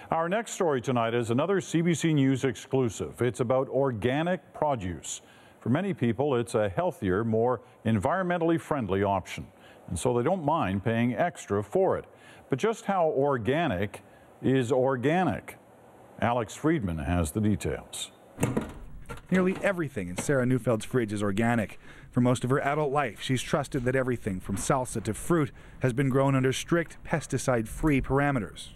Our next story tonight is another CBC News exclusive. It's about organic produce. For many people, it's a healthier, more environmentally friendly option, and so they don't mind paying extra for it. But just how organic is organic? Alex Friedman has the details. Nearly everything in Sarah Neufeld's fridge is organic. For most of her adult life, she's trusted that everything from salsa to fruit has been grown under strict pesticide-free parameters.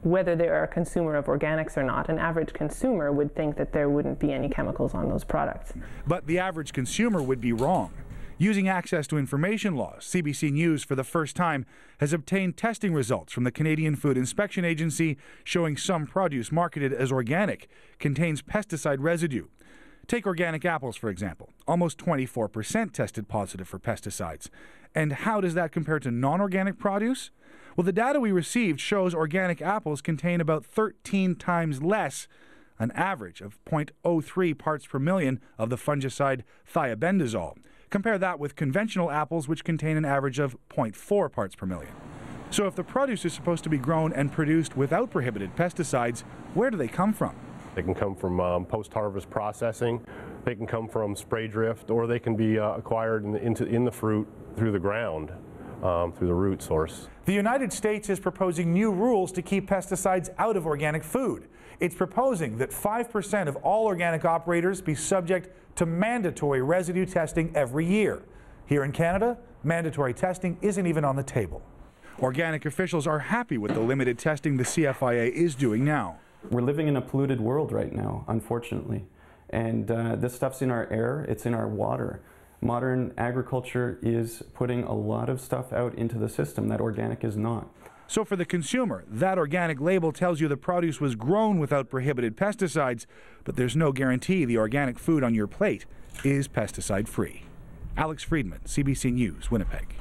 Whether they're a consumer of organics or not, an average consumer would think that there wouldn't be any chemicals on those products. But the average consumer would be wrong. Using access to information laws, CBC News for the first time has obtained testing results from the Canadian Food Inspection Agency showing some produce marketed as organic contains pesticide residue. Take organic apples, for example. Almost 24% tested positive for pesticides. And how does that compare to non-organic produce? Well, the data we received shows organic apples contain about 13 times less, an average of 0.03 parts per million of the fungicide thiabendazole. Compare that with conventional apples, which contain an average of 0.4 parts per million. So if the produce is supposed to be grown and produced without prohibited pesticides, where do they come from? They can come from post-harvest processing, they can come from spray drift, or they can be acquired in the fruit through the ground, through the root source. The United States is proposing new rules to keep pesticides out of organic food. It's proposing that 5% of all organic operators be subject to mandatory residue testing every year. Here in Canada, mandatory testing isn't even on the table. Organic officials are happy with the limited testing the CFIA is doing now. We're living in a polluted world right now, unfortunately. And this stuff's in our air, it's in our water. Modern agriculture is putting a lot of stuff out into the system that organic is not. So for the consumer, that organic label tells you the produce was grown without prohibited pesticides, but there's no guarantee the organic food on your plate is pesticide-free. Alex Friedman, CBC News, Winnipeg.